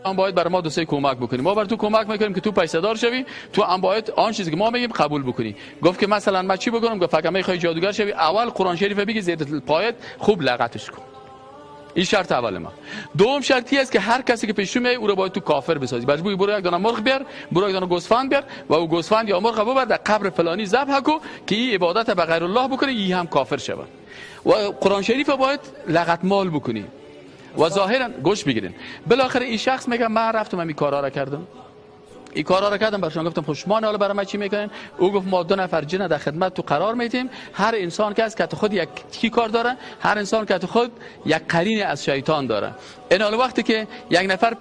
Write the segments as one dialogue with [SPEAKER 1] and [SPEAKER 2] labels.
[SPEAKER 1] هم باید برای ما دو سه کمک بکنیم. ما بر تو کمک میکنیم که تو پیسه دار شوی، تو هم باید آن چیزی که ما میگیم قبول بکنی. گفت که مثلا من چی بکنم؟ گفت فقط میخوای جادوگر شوی، اول قرآن شریف بگی زیر پایت خوب لغتش کن. این شرط اول ما. دوم شرطی است که هر کسی که پیش میاد او رو باید تو کافر بسازی. مجبوری برو یک دانه مرغ بیار، برو یک دانه گوسفند بیار و او گوسفند یا مرغ ببر در قبر فلانی ذبح کو که این عبادت به غیر الله بکنه، این هم کافر شود. و قرآن شریف باید لغت مال بکنی و ظاهرا گوش بگیرین. بالاخره این شخص میگه من رفتم این کارا را کردم، این کارا را کردم، برشون گفتم خوشمان حالا برای من چی میکنین؟ او گفت ما دو نفر جن در خدمت تو قرار میدیم، هر انسان که از که خود یک کی کار داره، هر انسان که خود یک قرین از شیطان داره. این حال وقتی که یک نفر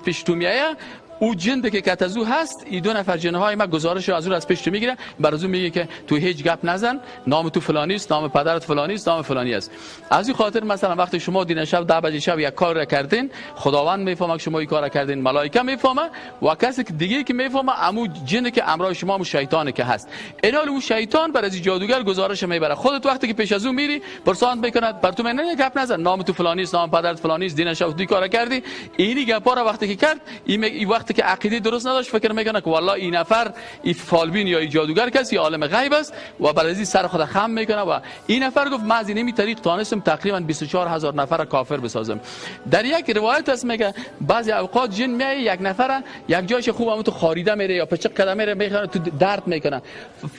[SPEAKER 1] پیش تو میایه، او جنده که کتزو هست، این دو نفر جنهای ما گزارش از اون از پیش تو میگیره، برازو میگه که تو هیچ گپ نزن، نام تو فلانی است، نام پدرت فلانی است، نام فلانی است. از این خاطر مثلا وقتی شما دین شب 10 بجه شب یک کار را کردین، خداوند میفهمه که شما این کار را کردین، ملائکه میفهمه و کسی که دیگه که میفهمه عمو جنده که امرای شما مو شیطانه که هست. اینال اون شیطان بر از جادوگر گزارش میبره. خودت وقتی که پیش از اون میری پرسان میکنه بر تو نه گپ نزن، نام تو فلانی است، نام پدرت فلانی است، دین شب دی کار کردی. اینی گپا را وقتی که کرد، این وقتی که عقیده درست نداشت فکر میکنه که والله این نفر این فالبین یا این جادوگر کسی عالم غیب است و برای سر خود خم میکنه. و این نفر گفت من از این طریق تانستم تقریبا 24000 نفر کافر بسازم. در یک روایت است میگه بعضی اوقات جن میای یک نفر یک جایش خوب هم تو خاریده میره یا پچق قدم میره، میخوره تو درد میکنه.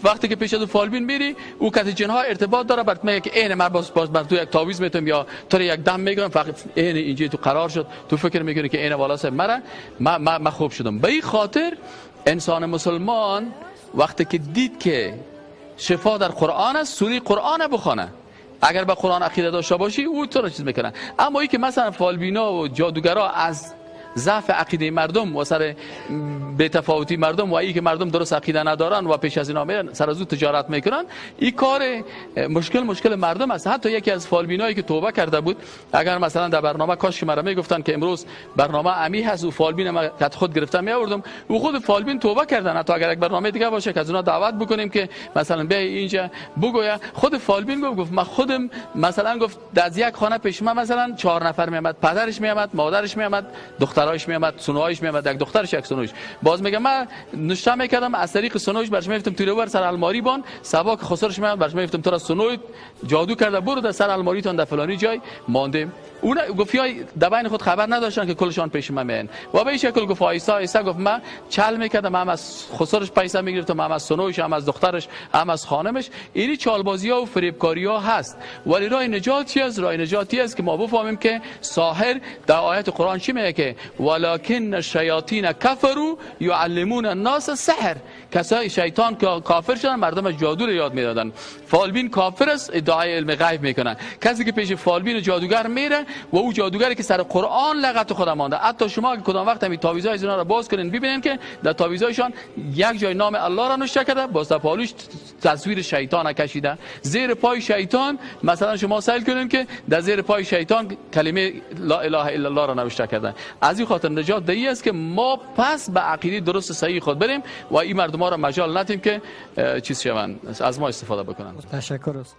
[SPEAKER 1] وقتی که پیش از فالبین میری، او کت جن ها ارتباط داره، برات میگه که عین من باز بر تو یک تعویض میتونم یا تو یک دم میگم، فقط عین اینجا تو قرار شد، تو فکر میکنی که عین والا سب مره من خوب شدم. به این خاطر انسان مسلمان وقتی که دید که شفا در قرآن است، سوره قرآن بخونه. اگر به قرآن عقیده داشته باشی او تو را چیز میکنه. اما این که مثلا فالبینا و جادوگرا از ضعف عقیده مردم و سر بی‌تفاوتی مردم و این که مردم درست عقیده ندارن و پیش از اینا میرن سر از او تجارت میکنن، این کار مشکل مردم است. حتی یکی از فالبینایی که توبه کرده بود، اگر مثلا در برنامه کاش که مرا میگفتن که امروز برنامه امی هست و فالبین ما خود گرفتم میآوردم، و خود فالبین توبه کردن. حتی اگر یک برنامه دیگه باشه که از اونا دعوت بکنیم که مثلا به اینجا بگویا، خود فالبین گفت من خودم مثلا گفت از یک خانه پیش من مثلا 4 نفر میامد، پدرش میامد، مادرش میامد، دخترایش میامد، سنوهایش میامد، یک دخترش یک سنوش. باز میگم من نشته میکردم از طریق سنوش برش میفتم تو روبر سر الماری بان، سبا که خسرش میاد برش میفتم تو را سنوی جادو کرده برو در سر الماری تون در فلانی جای ماندیم. اون گفیای دبین خود خبر نداشتن که کلشان پیش من میان و به این شکل گفت آیسا گفت من چال میکردم، هم از خسرش پیسه میگرفتم، هم از سنوش، هم از دخترش، هم از خانمش. اینی چالبازی ها و فریبکاری ها هست. ولی راه نجاتی است، راه نجاتی است که ما بفهمیم که ساحر در آیت قرآن چی میگه که ولکن الشیاطین کفروا یعلمون الناس السحر. کسای شیطان که کافر شدن مردم جادو رو یاد میدادن. فالبین کافر است، ادعای علم غیب میکنن. کسی که پیش فالبین جادوگر میره و او جادوگری که سر قرآن لغت خود مانده. حتی شما که کدام وقت همین تعویضای اینا رو باز کنین ببینین که در تعویضایشان یک جای نام الله را نوشته کرده، باز در پالوش تصویر شیطان کشیده. زیر پای شیطان مثلا شما سوال کنین که در زیر پای شیطان کلمه لا اله الا الله را نوشته کردن. از این خاطر نجات دهی است که ما پس به عقیده درست صحیح خود بریم و این مردم ها را مجال ندیم که چیز شوند از ما استفاده بکنن.
[SPEAKER 2] تشکر است.